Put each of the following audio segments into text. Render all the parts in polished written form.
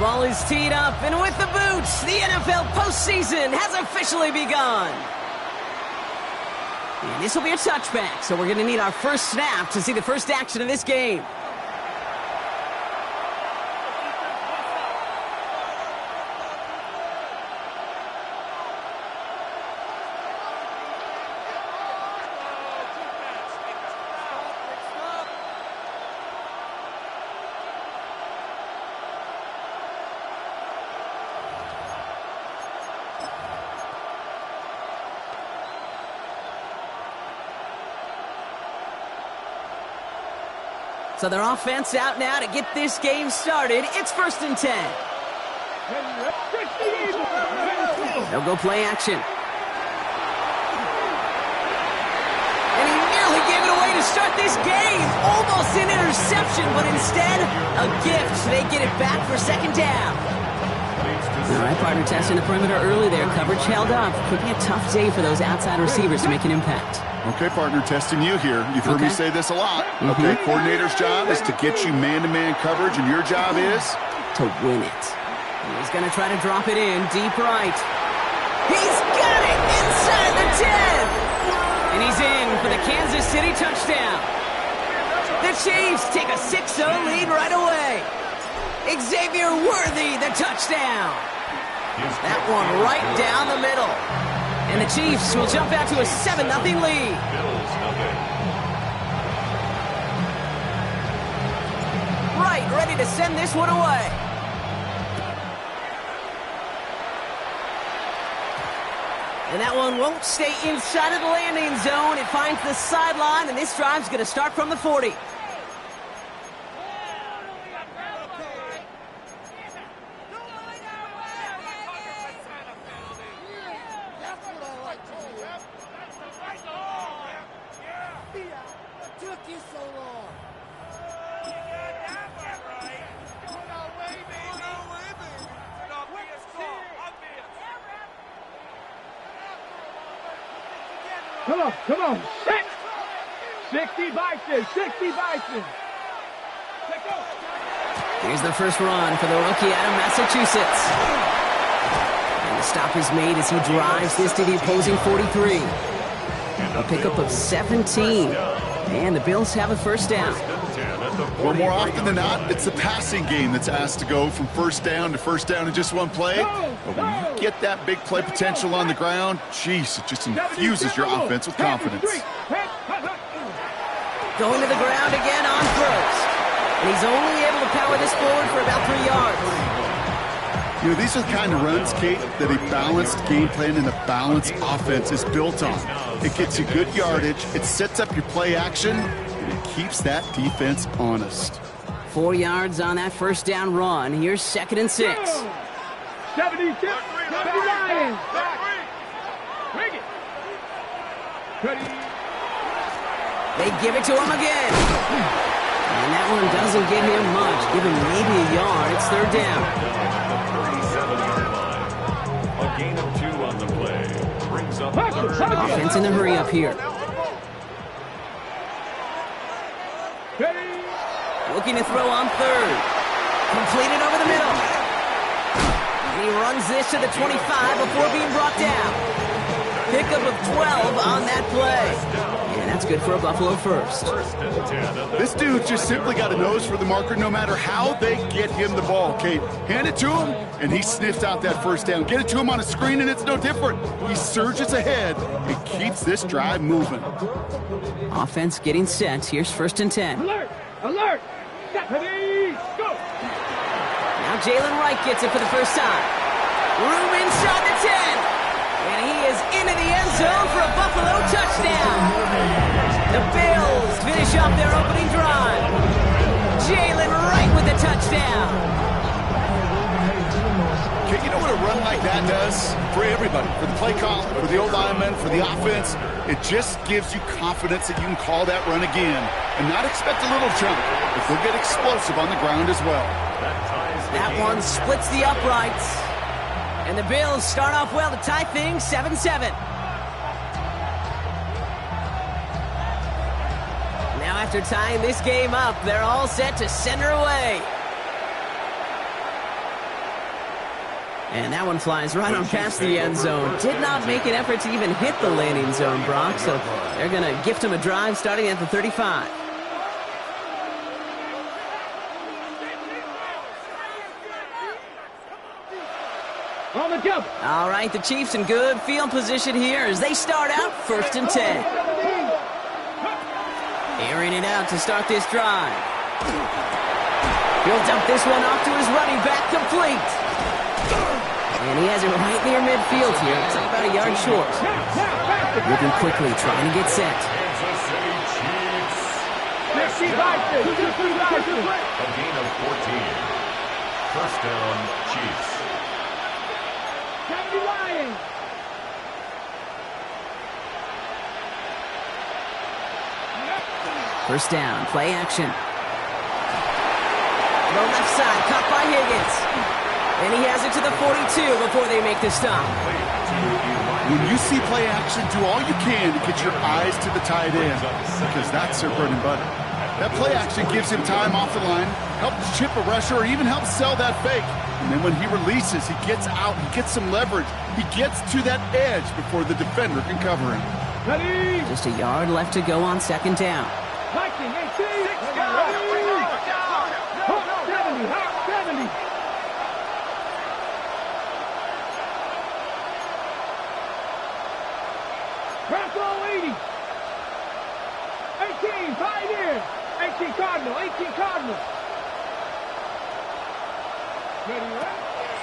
Ball is teed up, and with the boots, the NFL postseason has officially begun. And this will be a touchback, so we're going to need our first snap to see the first action of this game. So their offense out now to get this game started. It's 1st and 10. They'll go play action. And he nearly gave it away to start this game. Almost an interception, but instead, a gift. They get it back for 2nd down. All right, partner, testing the perimeter early there. Coverage held up. Could be a tough day for those outside receivers to make an impact. Okay, partner, testing you here. You've heard me say this a lot. Okay, coordinator's job is to get you man-to-man coverage, and your job is? To win it. He's going to try to drop it in deep right. He's got it inside the 10. And he's in for the Kansas City touchdown. The Chiefs take a 6-0 lead right away. Xavier Worthy, the touchdown. That one right down the middle. And the Chiefs will jump out to a 7-0 lead. Right, ready to send this one away. And that one won't stay inside of the landing zone. It finds the sideline, and this drive's going to start from the 40. Come on. 60 Bison. Here's the first run for the rookie out of Massachusetts. And the stop is made as he drives this to the opposing 43. A pickup of 17. And the Bills have a first down. Well, more often than not, it's the passing game that's asked to go from first down in just one play. But when you get that big play potential on the ground, jeez, it just infuses your offense with confidence. Going to the ground again on first. And he's only able to power this forward for about 3 yards. You know, these are the kind of runs, Kate, that a balanced game plan and a balanced offense is built on. It gets you good yardage, it sets up your play action, and it keeps that defense honest. 4 yards on that first down run. Here's 2nd and 6. 76, 79. Bring it. They give it to him again. And that one doesn't get him much. Give him maybe a yard. It's 3rd down. 37-yard line. A gain of 2 on the play. Brings up 3rd. Offense in a hurry up here. Looking to throw on 3rd. Completed over the middle. And he runs this to the 25 before being brought down. Pickup of 12 on that play. And that's good for a Buffalo first. This dude just simply got a nose for the marker no matter how they get him the ball, Kate. Hand it to him, and he sniffs out that first down. Get it to him on a screen, and it's no different. He surges ahead and keeps this drive moving. Offense getting set. Here's 1st and 10. Alert! Ready, go! Now Jalen Wright gets it for the first time. Room inside the 10. And he is into the end zone for a Buffalo touchdown. The Bills finish off their opening drive. Jalen Wright with the touchdown. Okay, you know what a run like that does? For everybody, for the play call, for the old linemen, for the offense, it just gives you confidence that you can call that run again and not expect a little jump, but they'll get explosive on the ground as well. That one splits the uprights. And the Bills start off well to tie things 7-7. Now after tying this game up, they're all set to send her away. And that one flies right on past the end zone. Did not make an effort to even hit the landing zone, Brock. So they're going to gift him a drive starting at the 35. On the double. All right, the Chiefs in good field position here as they start out 1st and 10. Airing it out to start this drive. He'll dump this one off to his running back, complete. And he has it right near midfield here. It's like about a yard short. Moving quickly, trying to get set. Kansas City Chiefs. 60 by 50. 60 by 50. A gain of 14. First down, Chiefs. 70 Lions. First down, play action. The left side, caught by Higgins. And he has it to the 42 before they make the stop. When you see play action, do all you can to get your eyes to the tight end, because that's their bread and butter. That play action gives him time off the line, helps chip a rusher, or even helps sell that fake. And then when he releases, he gets out, he gets some leverage. He gets to that edge before the defender can cover him. Ready. Just a yard left to go on 2nd down. Viking 18. 70. 70. Bronco 80. 18. Pioneer. 18 Cardinal. 18 Cardinal. Ready, right?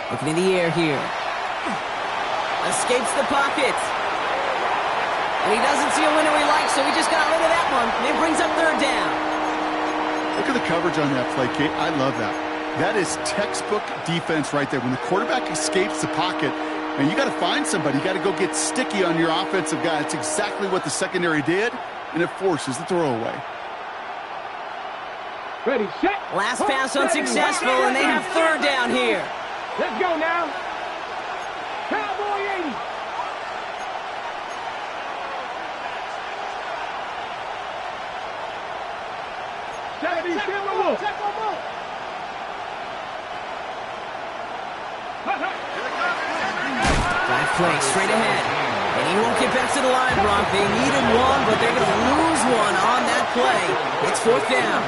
Looking in the air here. Escapes the pocket. And he doesn't see a window he likes, so he just got rid of that one. It brings up 3rd down. Look at the coverage on that play, Kate. I love that. That is textbook defense right there. When the quarterback escapes the pocket, and you got to find somebody. You got to go get sticky on your offensive guy. That's exactly what the secondary did, and it forces the throwaway. Ready, set. Last pass unsuccessful, and they have 3rd down here. Let's go now. Cowboy 80. Drive play straight ahead. And he won't get back to the line, Brock. They needed one, but they're going to lose one on that play. It's 4th down.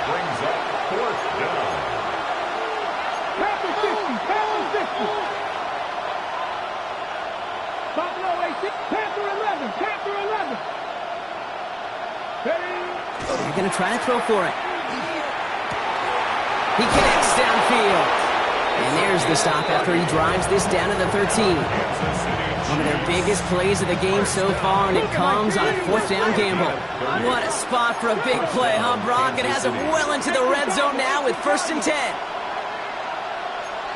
Brings up 4th down. Panther 50. Panther 50. Buffalo 18. Panther 11. Panther 11. They're going to try to throw for it. He connects downfield. And there's the stop after he drives this down to the 13. One of their biggest plays of the game so far, and it comes on a 4th down gamble. What a spot for a big play, huh, Brock? It has him well into the red zone now with 1st and 10.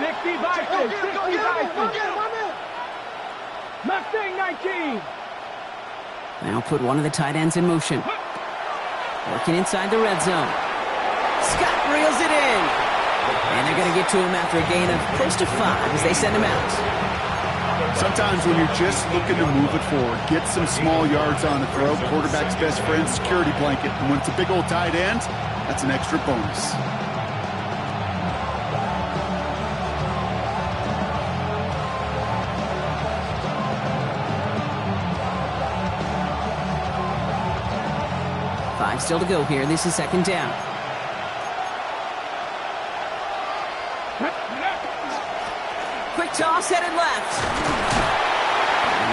60 Vikings. 60 Vikings. Mustang 19. Now put one of the tight ends in motion. Working inside the red zone. Scott reels it in. And they're going to get to him after a gain of close to 5 as they send him out. Sometimes when you're just looking to move it forward, get some small yards on a throw, quarterback's best friend, security blanket. And when it's a big old tight end, that's an extra bonus. Five still to go here. This is 2nd down. Quick toss headed left.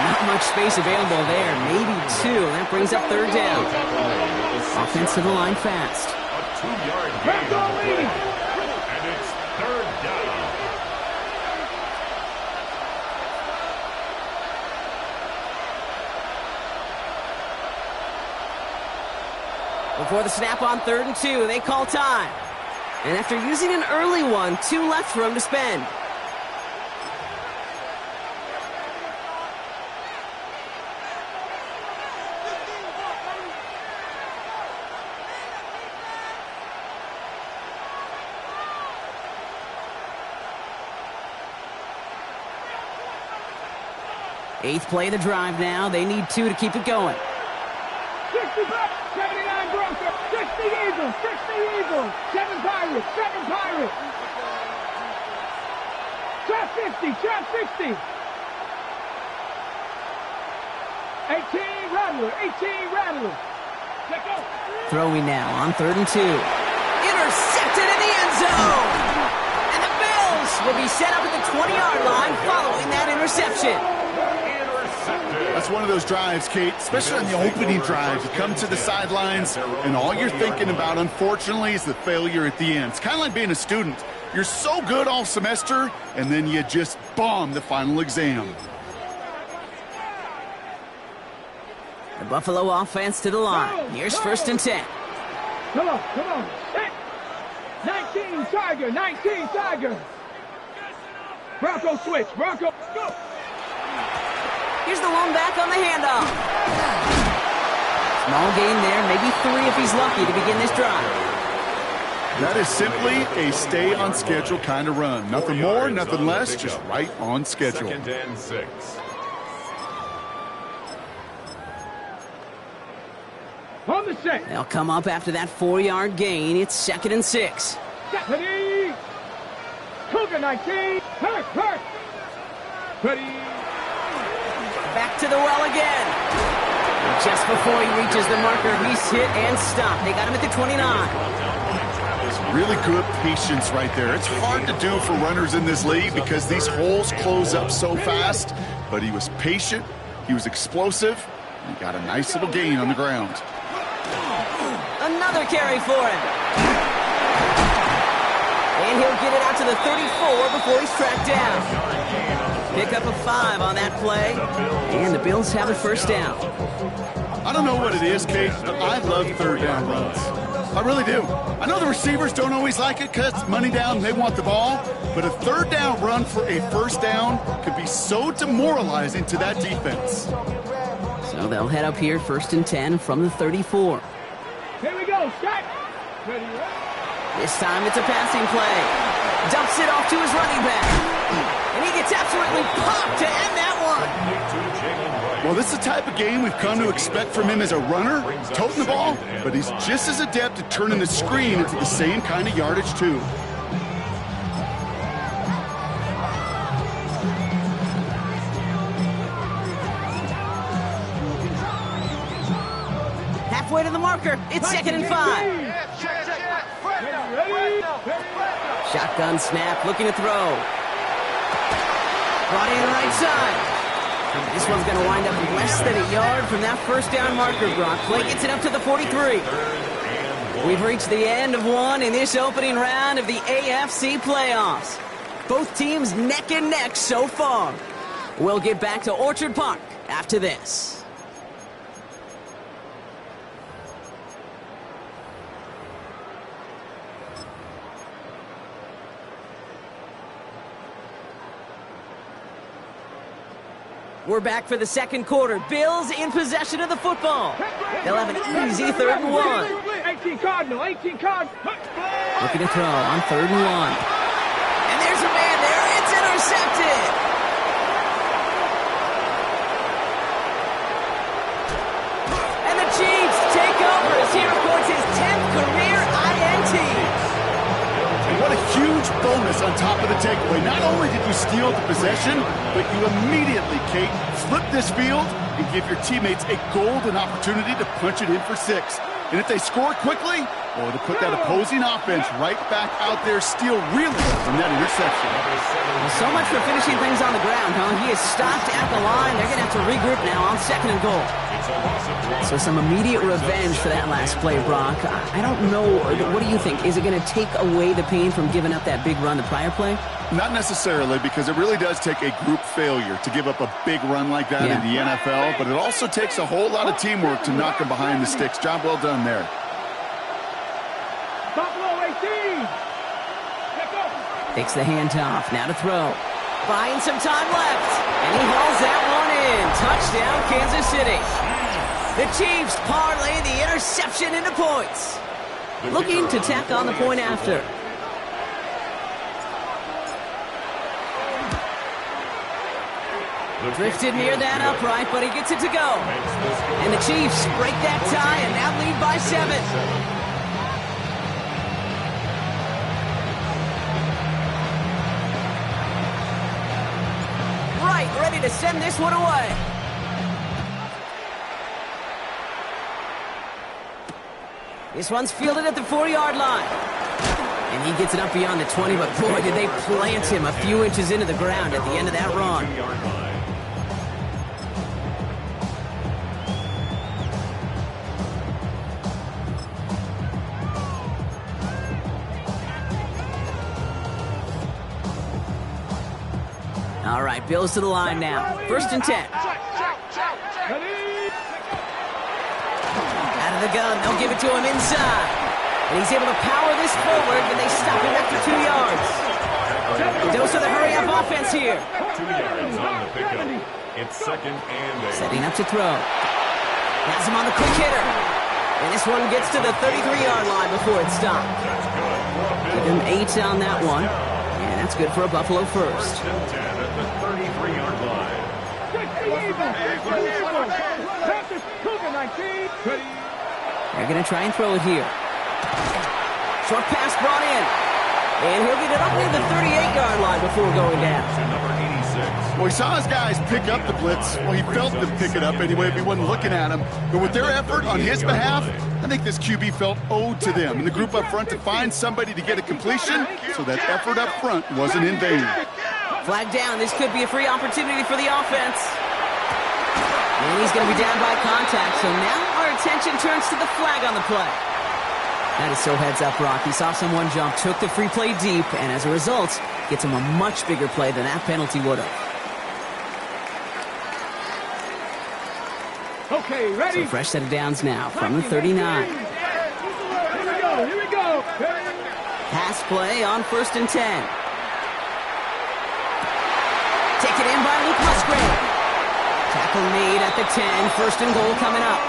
Not much space available there. Maybe 2. That brings up 3rd down. Offense to the line fast. A 2-yard gain on the play. And it's 3rd down. Before the snap on 3rd and 2, they call time. And after using an early one, 2 left for him to spend. Eighth play of the drive now. They need 2 to keep it going. 65, 79 Broncos, 60 Eagles, 60 Eagles, 7 Pirates, 7 Pirates. Trust 50, shot 60. 18 Rattler, 18 Rattler. Let go. Throwing now on 3rd and 2. Intercepted in the end zone. And the Bills will be set up at the 20-yard line following that interception. That's one of those drives, Kate, especially on the opening drive. You come to the sidelines, and all you're thinking about, unfortunately, is the failure at the end. It's kind of like being a student. You're so good all semester, and then you just bomb the final exam. The Buffalo offense to the line. Here's 1st and 10. Come on. Set. 19 Tiger, 19 Tiger. Bronco switch, Bronco, go. Here's the lone back on the handoff. Small gain there, maybe 3 if he's lucky to begin this drive. That is simply a stay-on-schedule kind of run. Nothing more, nothing less, just right on schedule. 2nd and 6. On the set. They'll come up after that 4-yard gain. It's 2nd and 6. Ready. Cougar 19. Hurt. Ready. Back to the well again. Just before he reaches the marker, he's hit and stopped. They got him at the 29. Really good patience right there. It's hard to do for runners in this league because these holes close up so fast. But he was patient, he was explosive, and he got a nice little gain on the ground. Another carry for him. And he'll get it out to the 34 before he's tracked down. Pick up a 5 on that play. And the Bills have a 1st down. I don't know what it is, Kate, but I love 3rd down runs. I really do. I know the receivers don't always like it because money down, they want the ball. But a 3rd down run for a 1st down could be so demoralizing to that defense. So they'll head up here 1st and 10 from the 34. Here we go, shot. Ready. This time it's a passing play. Dumps it off to his running back. And he gets absolutely popped to end that one. Well, this is the type of game we've come to expect from him as a runner, toting the ball, but he's just as adept at turning the screen into the same kind of yardage, too. Halfway to the marker. It's 2nd and 5. Shotgun snap, looking to throw. Brought in right side. This one's going to wind up less than a yard from that 1st down marker, Brock. Play gets it up to the 43. We've reached the end of one in this opening round of the AFC playoffs. Both teams neck and neck so far. We'll get back to Orchard Park after this. We're back for the 2nd quarter. Bills in possession of the football. They'll have an easy 3rd and 1. 18 Cardinal, 18 Cardinal. Looking to throw on 3rd and 1. And there's a man there. It's intercepted. And the Chiefs take over as he records his 10th career INT. What a huge bonus on top of the takeaway. Not only did you steal the possession, but you immediately, Kate, flip this field and give your teammates a golden opportunity to punch it in for 6. And if they score quickly, or to put that opposing offense right back out there, steal really from that interception. Well, so much for finishing things on the ground, huh? He is stopped at the line. They're going to have to regroup now on 2nd and goal. So some immediate revenge for that last play, Brock. I don't know. What do you think? Is it going to take away the pain from giving up that big run the prior play? Not necessarily, because it really does take a group failure to give up a big run like that in the NFL, but it also takes a whole lot of teamwork to knock them behind the sticks. Job well done there. Buffalo 18. Let go. Takes the handoff. Now to throw. Buying some time left. And he hauls that one in. Touchdown, Kansas City. The Chiefs parlay the interception into points. Looking to tack on the point after. Drifted near that upright, but he gets it to go. And the Chiefs break that tie and now lead by 7. ready to send this one away. This one's fielded at the 4-yard line. And he gets it up beyond the 20, but boy, did they plant him a few inches into the ground at the end of that run. All right, Bills to the line now. 1st and 10. Out of the gun, they'll give it to him inside. And he's able to power this forward, but they stop him after 2 yards. A dose of the hurry-up offense here. 2 yards on the pickup. It's 2nd and 8. Setting up to throw. Has him on the quick hitter. And this one gets to the 33-yard line before it's stopped. Give him 8 on that one. And that's good for a Buffalo first. 1st and 10 at the 33-yard line. They're going to try and throw it here. Short pass brought in. And he'll get it up near the 38-yard line before going down. Number 86. Well, he saw his guys pick up the blitz. Well, he felt them pick it up anyway if he wasn't looking at him. But with their effort on his behalf, I think this QB felt owed to them and the group up front to find somebody to get a completion, so that effort up front wasn't in vain. Flag down. This could be a free opportunity for the offense. And he's going to be down by contact, so now our attention turns to the flag on the play. That is so heads up, Brock. He saw someone jump, took the free play deep, and as a result, gets him a much bigger play than that penalty would have. Okay, ready? So fresh set of downs now from the 39. Here we go. Pass play on 1st and 10. Taken in by Luke Musgrave. Tackle made at the 10. 1st and goal coming up.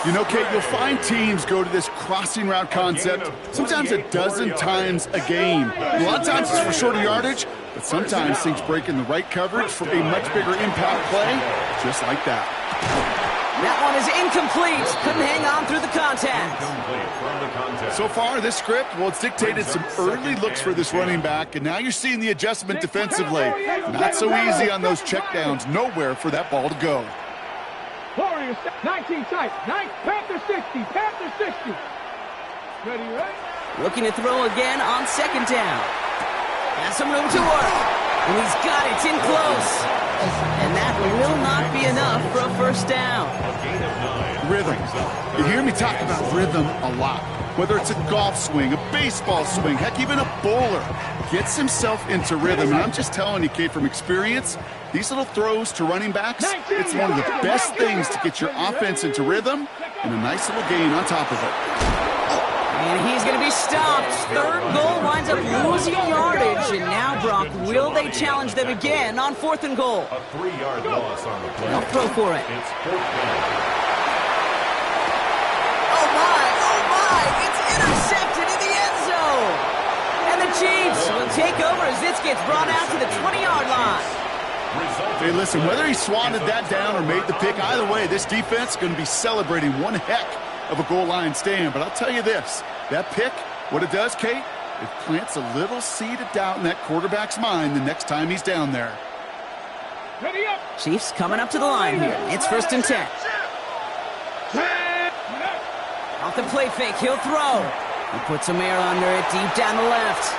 You know, Kate, you'll find teams go to this crossing route concept sometimes a dozen times a game. A lot of times it's for shorter yardage, but sometimes things break in the right coverage for a much bigger impact play, just like that. That one is incomplete. Couldn't hang on through the contact. So far, this script, well, it's dictated some early looks for this running back, and now you're seeing the adjustment defensively. Not so easy on those checkdowns. Nowhere for that ball to go. 19 tight. Panther 60. Panther 60. Ready? Looking to throw again on 2nd down. Has some room to work. And he's got it. It's in close. And that will not be enough for a 1st down. Rhythm. You hear me talk about rhythm a lot. Whether it's a golf swing, a baseball swing, heck, even a bowler gets himself into rhythm. And I'm just telling you, Kate, from experience, these little throws to running backs, it's one of the best things to get your offense into rhythm and a nice little gain on top of it. And he's going to be stopped. 3rd goal winds up losing yardage. And now, Brock, will they challenge them again on 4th and goal? A 3-yard loss on the play. They'll throw for it. It's 4th down. Oh, my. It's intercepted in the end zone. And the Chiefs will take over as this gets brought out to the 20-yard line. Hey, listen, whether he swatted that down or made the pick, either way, this defense is going to be celebrating one heck of a goal line stand. But I'll tell you this, that pick, what it does, Kate, it plants a little seed of doubt in that quarterback's mind the next time he's down there. Ready up. Chiefs coming up to the line here. It's 1st and 10. Off the play fake, he'll throw. He puts some air under it, deep down the left.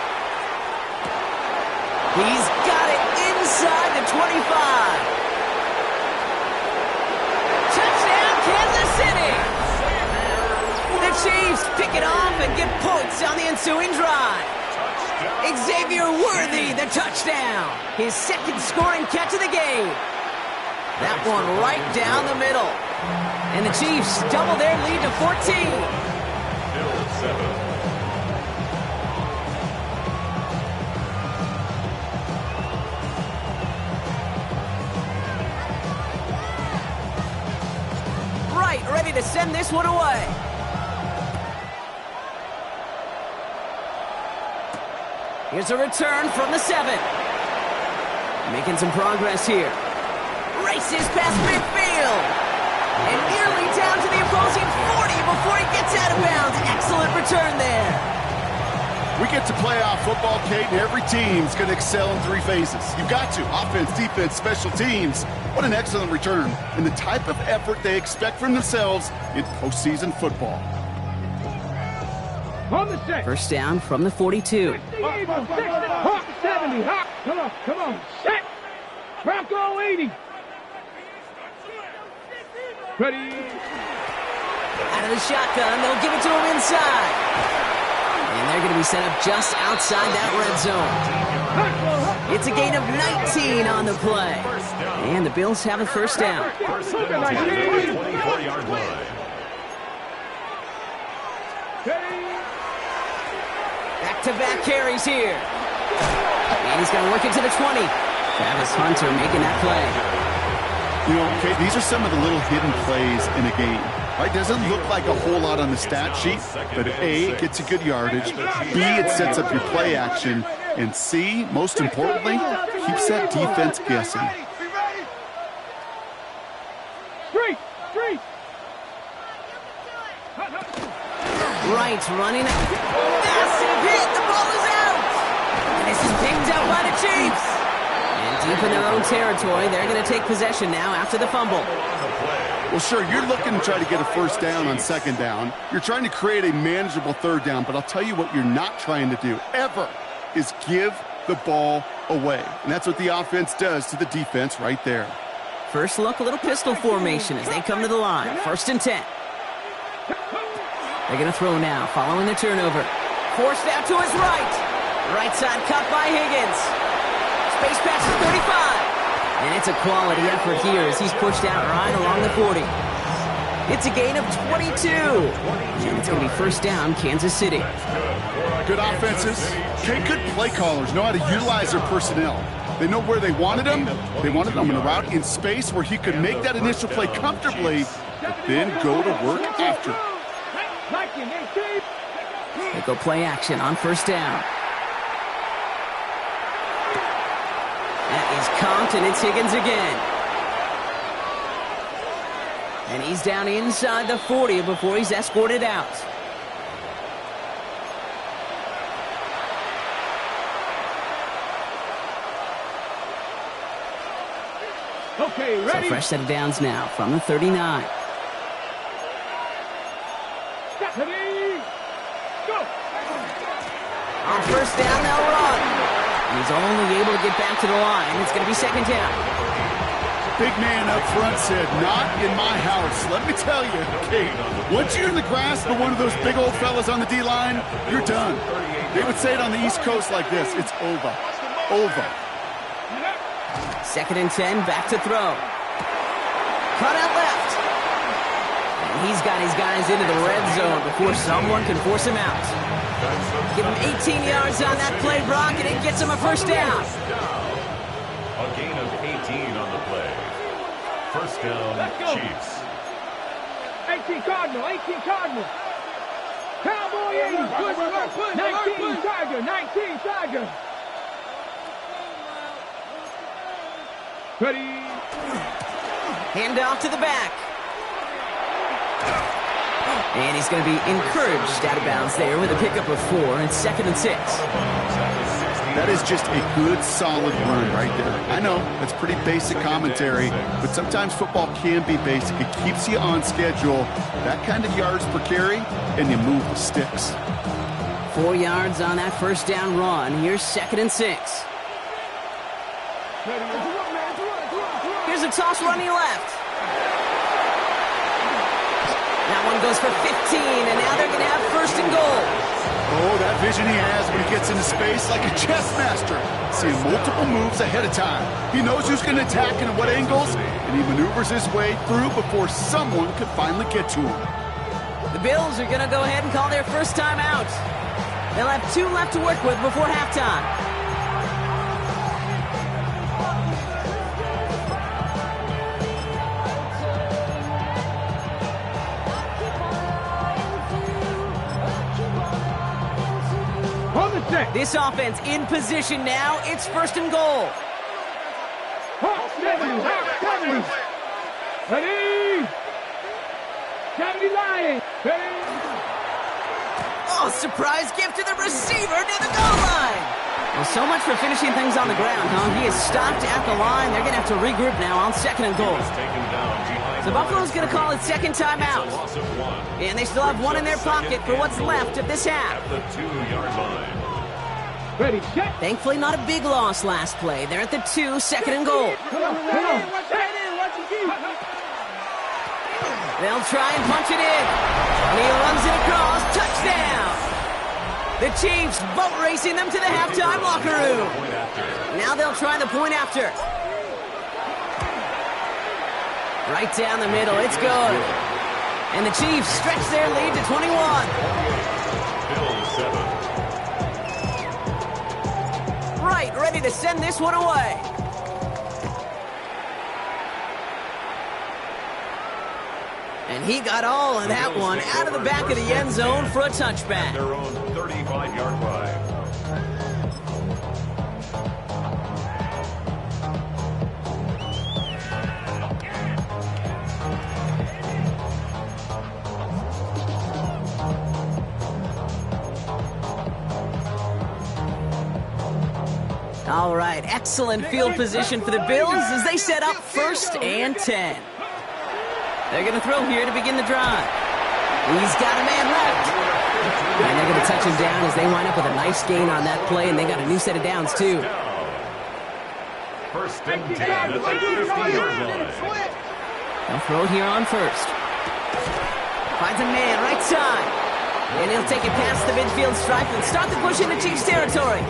He's got it inside the 25. Touchdown, Kansas City. The Chiefs pick it off and get points on the ensuing drive. Xavier Worthy, the touchdown. His 2nd scoring catch of the game. That one right down the middle. And the Chiefs double their lead to 14. Bills 7. Ready to send this one away. Here's a return from the 7. Making some progress here. Races past midfield. And nearly down to the opposing 40 before he gets out of bounds. Excellent return there. We get to playoff football, Kate, and every team's going to excel in three phases. You've got to. Offense, defense, special teams. What an excellent return. And the type of effort they expect from themselves in postseason football. On the set. First down from the 42. 70. Hop. Come on. Set. Bronco 80. Ready. Out of the shotgun, they'll give it to him inside. And they're going to be set up just outside that red zone. It's a gain of 19 on the play. And the Bills have a first down. First and 10 at the 24-yard line. Back-to-back carries here. And he's going to work it to the 20. Travis Hunter making that play. You know, Kate, these are some of the little hidden plays in a game. Right? Doesn't look like a whole lot on the stat sheet, but A, it gets you good yardage. B, it sets up your play action. And C, most importantly, keeps that defense guessing. Street. Right, running. Massive hit. The ball is out. And this is picked up by the Chiefs. And deep in their own territory, they're going to take possession now after the fumble. Well, sure, you're looking to try to get a first down on second down. You're trying to create a manageable third down, but I'll tell you what you're not trying to do, ever, is give the ball away. And that's what the offense does to the defense right there. First look, a little pistol formation as they come to the line. First and 10. They're going to throw now, following the turnover. Forced out to his right. Right side cut by Higgins. Space pass to 35. And it's a quality effort here as he's pushed out right along the 40. It's a gain of 22. And it's going to be first down, Kansas City. Good offenses. Good play callers know how to utilize their personnel. They know where they wanted them. They wanted them in a route in space where he could make that initial play comfortably, but then go to work after. They go play action on first down. That is comped, and it's Higgins again. And he's down inside the 40 before he's escorted out. Okay, ready? So fresh set of downs now from the 39. Ready? Go! On first down, they'll run. He's only able to get back to the line. It's going to be second down. Big man up front said, not in my house. Let me tell you, Kate, once you're in the grasp of one of those big old fellas on the D-line, you're done. They would say it on the East Coast like this, it's over. Over. Second and 10, back to throw. Cut out left. And he's got his guys into the red zone before someone can force him out. Give him 18 yards on that play, Brock, and it gets him a first down. A gain of 18 on the play. First down, Chiefs. 18 Cardinal. Cowboy 80. 19 Tiger. Ready? Hand off to the back. And he's going to be encouraged out of bounds there with a pickup of 4 and second and 6. That is just a good, solid run right there. I know, that's pretty basic commentary, but sometimes football can be basic. It keeps you on schedule. That kind of yards per carry, and you move the sticks. 4 yards on that first down run. Here's second and 6. Here's a toss running left. That one goes for 15, and now they're going to have first and goal. Oh, that vision he has when he gets into space like a chess master. Seeing multiple moves ahead of time. He knows who's going to attack and at what angles, and he maneuvers his way through before someone could finally get to him. The Bills are going to go ahead and call their first time out. They'll have 2 left to work with before halftime. This offense in position now. It's first and goal. Hawk 70. Ready? 70 Lions. Ready? Oh, surprise gift to the receiver near the goal line. Well, so much for finishing things on the ground, huh? He is stopped at the line. They're going to have to regroup now on 2nd and goal. So Buffalo's going to call it second timeout. And they still have one in their pocket for what's left of this half. At the 2-yard line. Ready, set. Thankfully, not a big loss last play. They're at the 2, 2nd and goal. Come on. They'll try and punch it in. And he runs it across. Touchdown! The Chiefs boat racing them to the halftime locker room. Now they'll try the point after. Right down the middle. It's good. And the Chiefs stretch their lead to 21. Right, ready to send this one away. And he got all of that one out of the back of the end zone for a touchback. Their own 35-yard line. All right, excellent field position for the Bills as they set up 1st and 10. They're going to throw here to begin the drive. He's got a man left. And they're going to touch him down as they wind up with a nice gain on that play, and they got a new set of downs, too. 1st and 10 at the 50-yard line. They'll throw it here on 1st. Finds a man right side. And he'll take it past the midfield stripe and start the push into Chiefs territory.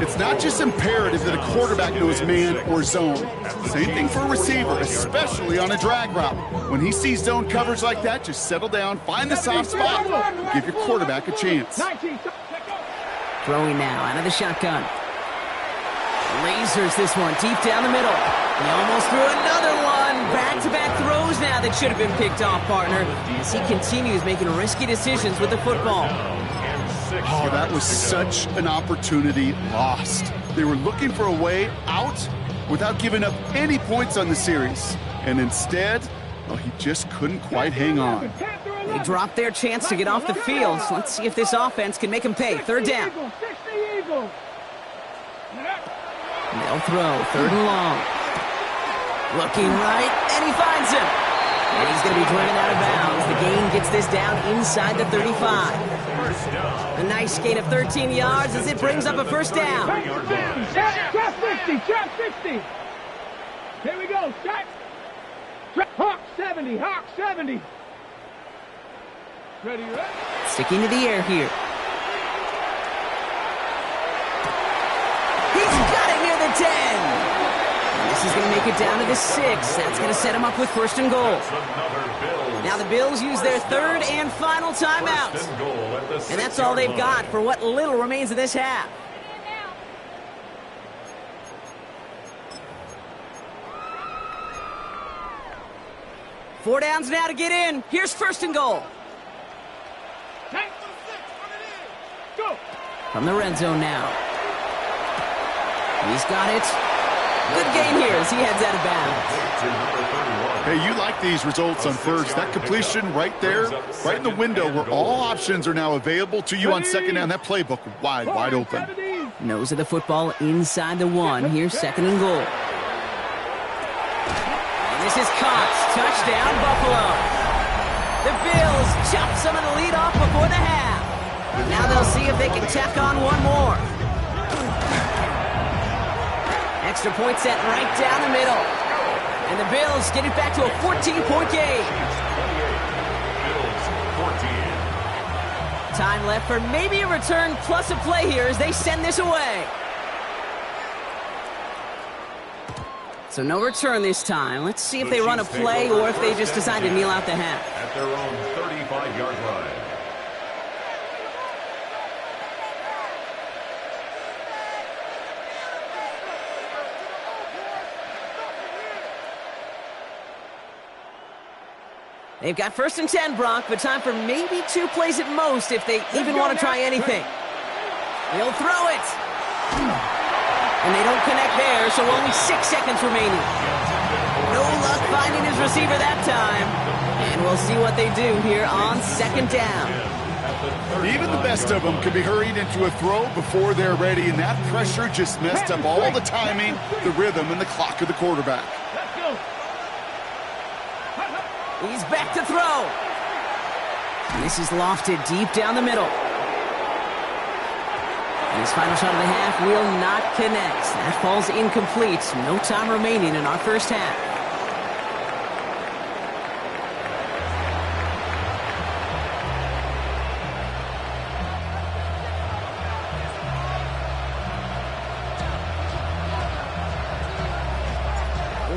It's not just imperative that a quarterback knows man or zone. Same thing for a receiver, especially on a drag route. When he sees zone coverage like that, just settle down, find the soft spot, give your quarterback a chance. Throwing now out of the shotgun. Lasers this one deep down the middle. He almost threw another one. Back-to-back throws now that should have been picked off, partner, as he continues making risky decisions with the football. Oh, that was such an opportunity lost. They were looking for a way out without giving up any points on the series. And instead, well, he just couldn't quite hang on. They dropped their chance to get off the field. So let's see if this offense can make them pay. 3rd down. They'll throw 3rd and long. Looking right, and he finds him. And he's going to be driven out of bounds. The gain gets this down inside the 35. A nice gain of 13 yards as it brings up a 1st down. Trap 60, trap 60. Here we go, set. Hawk 70, Hawk 70. Ready, ready. Sticking to the air here. He's got it near the 10. And this is going to make it down to the 6. That's going to set him up with 1st and goal. Now the Bills use their 3rd and final timeout. And that's all they've got for what little remains of this half. Four downs now to get in. Here's 1st and goal. Go. From the red zone now. He's got it. Good gain here as he heads out of bounds. Hey, you like these results on 1st. That completion right there, right in the window where all options are now available to you on 2nd down. That playbook wide open. Nose of the football inside the 1. Here's 2nd and goal. And this is caught. Touchdown, Buffalo. The Bills chop some of the lead off before the half. Now they'll see if they can tack on one more. Extra point set right down the middle. And the Bills get it back to a 14-point game. Time left for maybe a return plus a play here as they send this away. So no return this time. Let's see if they run a play or if they just decide to kneel out the half. At their own 35-yard line. They've got 1st and 10, Brock, but time for maybe 2 plays at most if they even want to try anything. He'll throw it. And they don't connect there, so only 6 seconds remaining. No luck finding his receiver that time. And we'll see what they do here on 2nd down. Even the best of them can be hurried into a throw before they're ready, and that pressure just messed up all the timing, the rhythm, and the clock of the quarterback. Let's go. He's back to throw. This is lofted deep down the middle. And his final shot of the half will not connect. That falls incomplete. No time remaining in our first half.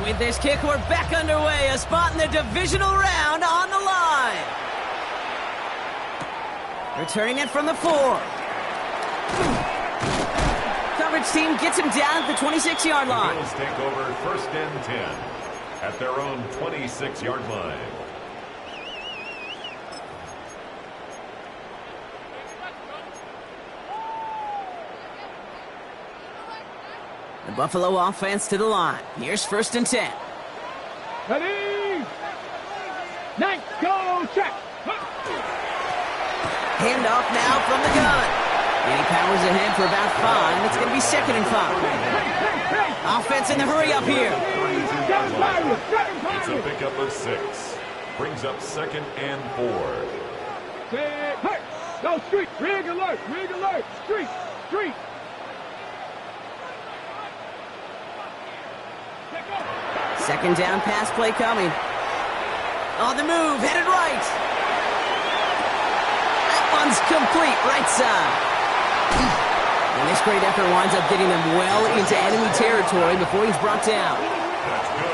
With this kick, we're back underway. A spot in the divisional round on the line. Returning it from the 4. Coverage team gets him down at the 26-yard line. The Bills take over 1st and 10 at their own 26-yard line. The Buffalo offense to the line. Here's 1st and 10. Ready? Nice. Go. Check. Handoff now from the gun. And he powers ahead for about 5. It's going to be 2nd and 5. Offense in the hurry up here. It's a pickup of 6. Brings up 2nd and 4. Hey, go street. Rig alert. Rig alert. Street. Street. 2nd down pass play coming. On the move, headed right. That one's complete, right side. And this great effort winds up getting them well into enemy territory before he's brought down.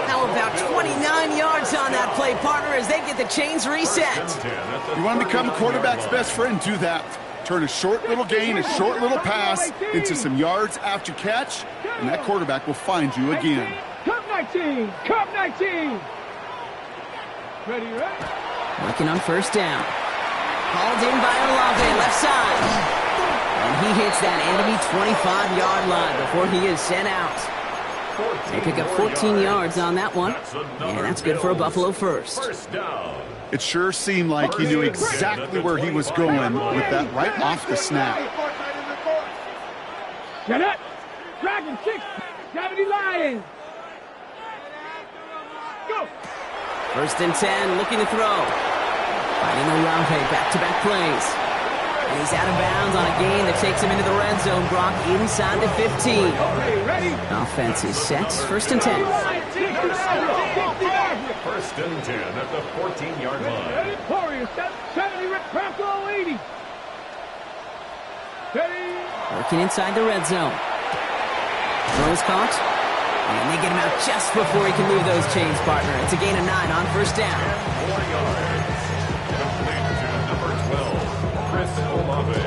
Now about 29 yards on that play, partner, as they get the chains reset. You want to become a quarterback's best friend, do that. Turn a short little gain, a short little pass into some yards after catch, and that quarterback will find you again. Cup 19. Cup 19. Ready, right? Working on 1st down. Hauled in by Olave, left side. And he hits that enemy 25-yard line before he is sent out. They pick up 14 yards on that one, and that's good for a Buffalo first. It sure seemed like he knew exactly where he was going with that right off the snap. Get up. Dragon 6. Gravity Lions. Go. 1st and 10, looking to throw. Finding Olave, back-to-back plays. And he's out of bounds on a gain that takes him into the red zone. Brock inside the 15. Okay, ready? Offense is set. 1st and 10. 1st and 10 at the 14-yard line. Ready? Warriors, 70, Bronco 80. Ready? Working inside the red zone. Throws caught. And they get him out just before he can move those chains, partner. It's a gain of 9 on 1st down. 4 yards. Complete to number 12, Chris Olave.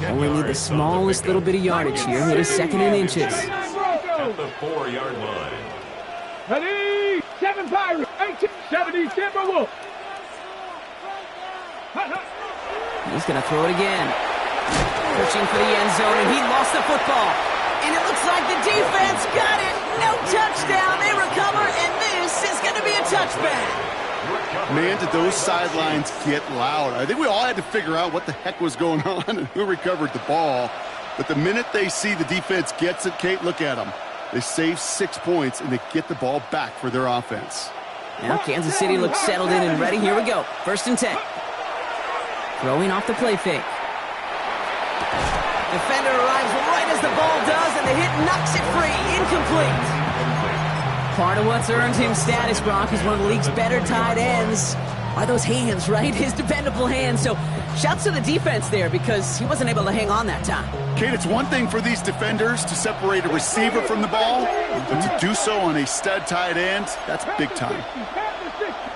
Only need the smallest little bit of yardage here. It is 2nd and inches. At the 4-yard line. Ready? 7 Pirates, 18, 70 Timberwolves. He's going to throw it again. Pushing for the end zone, and he lost the football. And it looks like the defense got it. No touchdown. They recover, and this is going to be a touchback. Man, did those sidelines get loud. I think we all had to figure out what the heck was going on and who recovered the ball. But the minute they see the defense gets it, Kate, look at them. They save 6 points, and they get the ball back for their offense. Now Kansas City looks settled in and ready. Here we go. 1st and 10. Throwing off the play fake. Defender arrives right as the ball does, and the hit knocks it free. Incomplete. Part of what's earned him status, Brock, is one of the league's better tight ends. Are those hands, right? His dependable hands. So shouts to the defense there because he wasn't able to hang on that time. Kate, it's one thing for these defenders to separate a receiver from the ball, but to do so on a stud tight end, that's big time.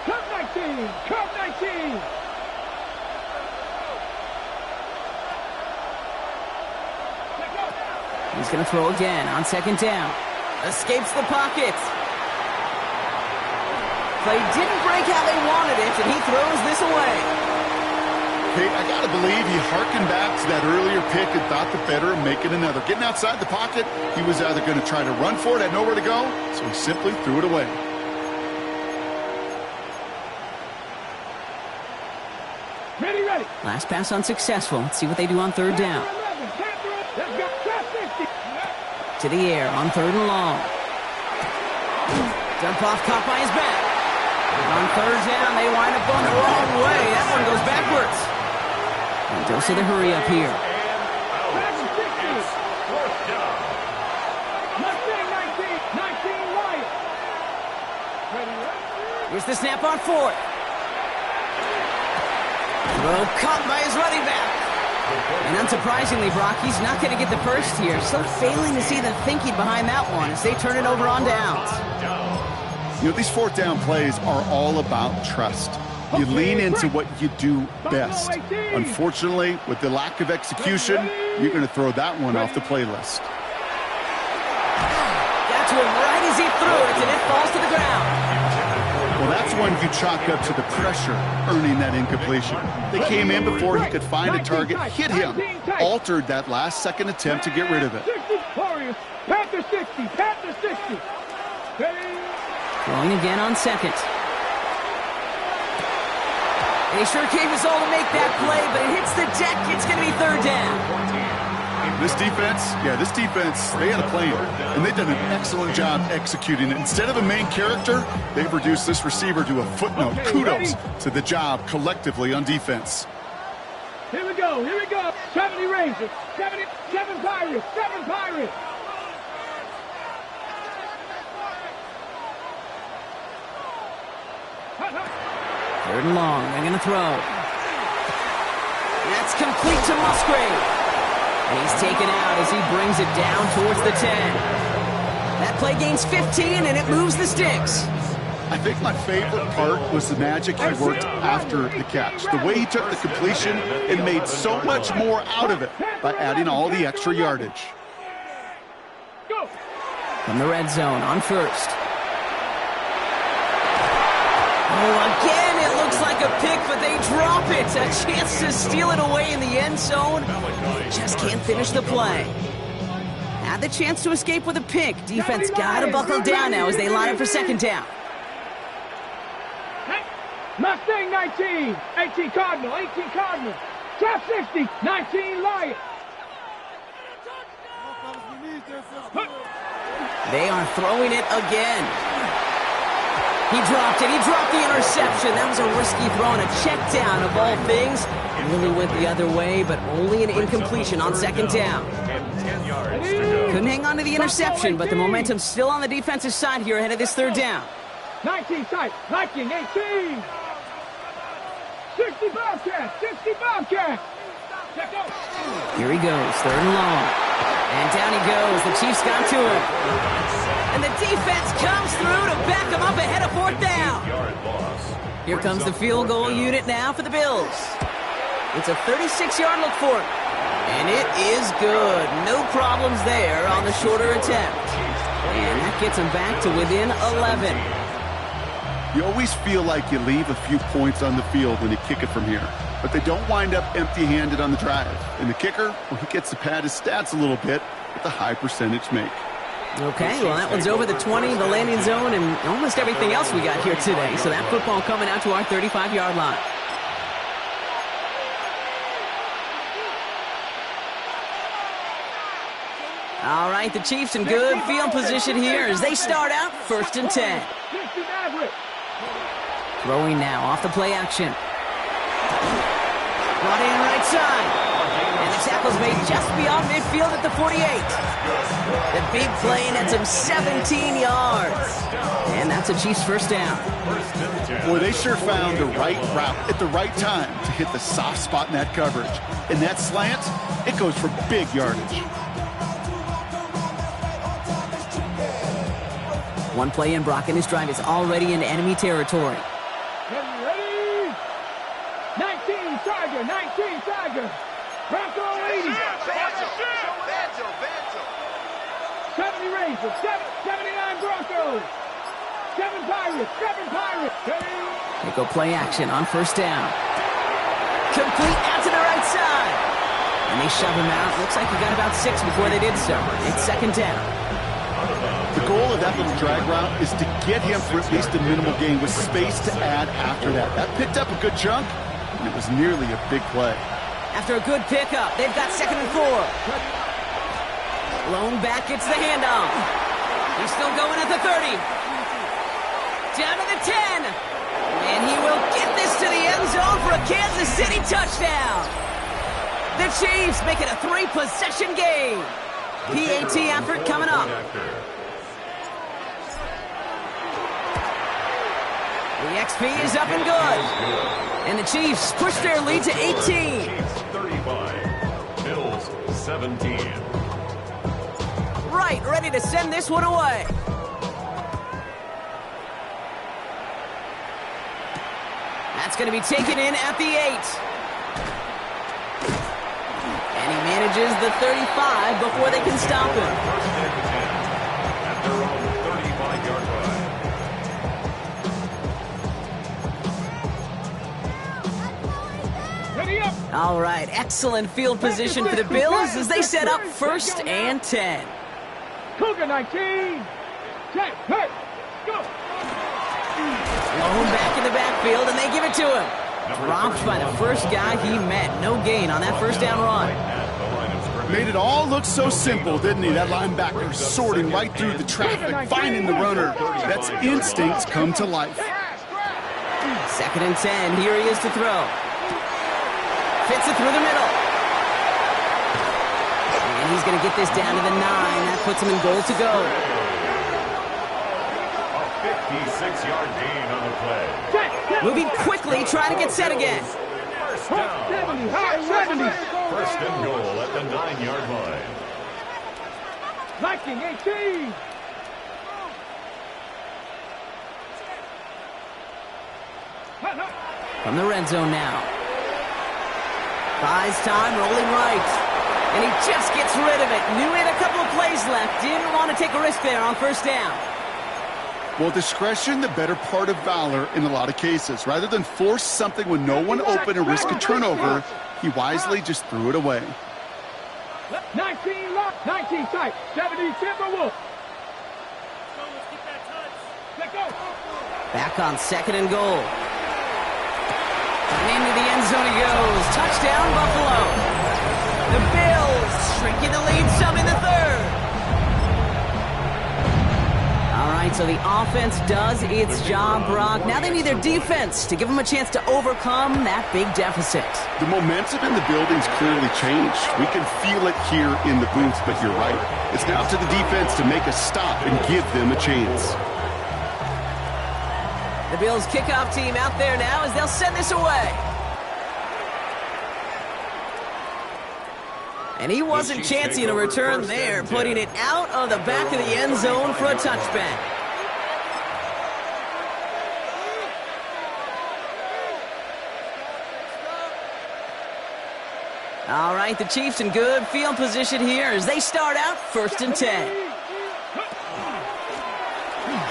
Cup 19. Cup 19. He's going to throw again on 2nd down. Escapes the pocket. Play didn't break how they wanted it, and he throws this away. Kate, I got to believe he hearkened back to that earlier pick and thought the better of making another. Getting outside the pocket, he was either going to try to run for it, had nowhere to go, so he simply threw it away. Ready, ready. Last pass unsuccessful. Let's see what they do on third down. Let's go. Trap 50. To the air on third and long. Dump off, caught by his back. On third down, they wind up going the wrong way. That one goes backwards. And dose of the hurry up here. Here's the snap on fourth. Throw caught by his running back. And unsurprisingly, Brock, he's not going to get the first here. Still failing to see the thinking behind that one as they turn it over on downs. You know, these fourth down plays are all about trust. You lean into what you do best. Unfortunately, with the lack of execution, you're going to throw that one off the playlist. Got to him right as he threw it, and it falls to the ground. Well, that's one you chalk up to the pressure earning that incompletion. They came in before he could find a target, hit him, altered that last-second attempt to get rid of it. Panther 60, Panther 60. Throwing again on second. They sure gave us all to make that play, but it hits the deck. It's going to be third down. This defense, they had a plan, and they've done an excellent job executing it. Instead of a main character, they've reduced this receiver to a footnote. Kudos to the job collectively on defense. Here we go. 70 Rangers, 7 Pirates, 7 Pirates. Third and long, they're going to throw. That's complete to Musgrave. And he's taken out as he brings it down towards the 10. That play gains 15, and it moves the sticks. I think my favorite part was the magic he worked after the catch. The way he took the completion and made so much more out of it by adding all the extra yardage. From the red zone on first. Oh, again, it looks like a pick, but they drop it. A chance to steal it away in the end zone. Just can't finish the play. Had the chance to escape with a pick. Defense got to buckle down now as they line up for second down. Mustang 19, 18 Cardinal, Trap 60, 19 Lion. They are throwing it again. He dropped it. He dropped the interception. That was a risky throw and a check down of all things. Really went the other way, but only an incompletion on second down. Couldn't hang on to the interception, but the momentum's still on the defensive side here ahead of this third down. 19 tight, Viking 18. 60 Bobcats, 60 Bobcats. Here he goes, third and long. And down he goes. The Chiefs got to him. And the defense comes through to back him up ahead of fourth down. Here comes the field goal unit now for the Bills. It's a 36-yard look for him. And it is good. No problems there on the shorter attempt. And that gets him back to within 11. You always feel like you leave a few points on the field when you kick it from here. But they don't wind up empty-handed on the drive. And the kicker, well, he gets to pad his stats a little bit with a high percentage make. Okay, well, that one's over the 20, the landing zone, and almost everything else we got here today. So that football coming out to our 35-yard line. All right, the Chiefs in good field position here as they start out first and 10. Throwing now off the play action. Brought in right side. And the tackle's made just beyond midfield at the 48. The big play nets him 17 yards. And that's a Chiefs first down. Boy, they sure found the right route at the right time to hit the soft spot in that coverage. And that slant, it goes for big yardage. One play in, Brock, and his drive is already in enemy territory. Ready? 19 Tiger. Bronco 80. 70 Rangers, 79 Broncos. 7 Pirates. They go play action on first down. Complete out to the right side. And they shove him out. Looks like he got about 6 before they did so. It's second down. The goal of that little drag route is to get him for at least a minimal gain with space to add after that. That picked up a good chunk, and it was nearly a big play. After a good pickup, they've got 2nd and 4. Lone back gets the handoff. He's still going at the 30. Down to the 10. And he will get this to the end zone for a Kansas City touchdown. The Chiefs make it a 3-possession game. PAT effort coming up. The XP is up and good. And the Chiefs push their lead to 18. Chiefs 35, Bills 17. Right, ready to send this one away. That's going to be taken in at the 8. And he manages the 35 before they can stop him. At their own 35-yard line. Ready up. All right, excellent field position for the Bills as they set up 1st and 10. Cougar 19. 10. Hey. Go. Lone back in the backfield, and they give it to him. Dropped by the first guy he met. No gain on that first down run. Made it all look so simple, didn't he? That linebacker sorting right through the traffic, finding the runner. That's instincts come to life. 2nd and 10. Here he is to throw. Fits it through the middle. And he's going to get this down to the 9. That puts him in goal to go. 56-yard gain on the play. Moving quickly, trying to get set again. First down. 70. High 70. First and goal at the 9-yard line. Viking 18. From the red zone now. Buys time, rolling right. And he just gets rid of it. Knew he had a couple of plays left. Didn't want to take a risk there on 1st down. Well, discretion, the better part of valor in a lot of cases. Rather than force something when no one open and risk a turnover, he wisely just threw it away. 19 lock, 19 tight, 70 Timberwolves. Let go. Back on 2nd and goal. And into the end zone he goes. Touchdown, Buffalo. The Bills shrinking the lead some in the 3rd. All right, so the offense does its job, Brock. Now they need their defense to give them a chance to overcome that big deficit. The momentum in the building's clearly changed. We can feel it here in the booth, but you're right. It's now up to the defense to make a stop and give them a chance. The Bills kickoff team out there now as they'll send this away. And he wasn't chancing a return there, putting it out of the back of the end zone for a touchback. All right, the Chiefs in good field position here as they start out 1st and 10.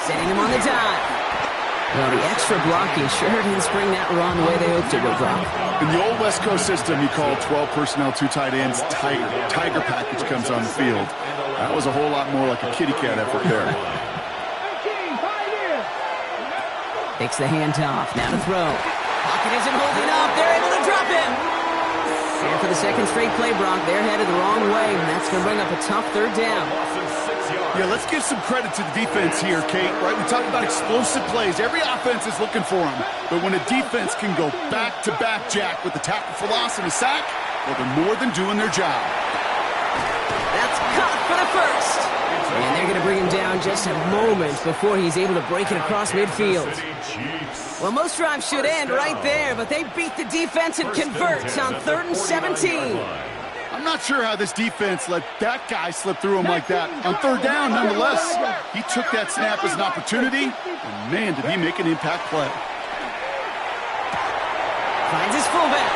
Setting him on the dime. Well, the extra blocking sure didn't spring that run the way they hoped it would, Brock. In the old West Coast system, you call 12 personnel, 2 tight ends, tiger. Tiger package comes on the field. That was a whole lot more like a kitty cat effort there. Takes the handoff, now to throw. Pocket isn't holding up, they're able to drop him. And for the 2nd straight play, Brock, they're headed the wrong way, and that's going to bring up a tough 3rd down. Yeah, let's give some credit to the defense here, Kate, right? We talk about explosive plays. Every offense is looking for them. But when a defense can go back-to-back, Jack, with the tackle for loss and a sack, well, they're more than doing their job. That's caught for the 1st. And they're going to bring him down just a moment before he's able to break it across midfield. Well, most drives should end right there, but they beat the defense and convert on 3rd and 17. I'm not sure how this defense let that guy slip through him like that. On 3rd down, nonetheless, he took that snap as an opportunity, and man, did he make an impact play. Finds his fullback.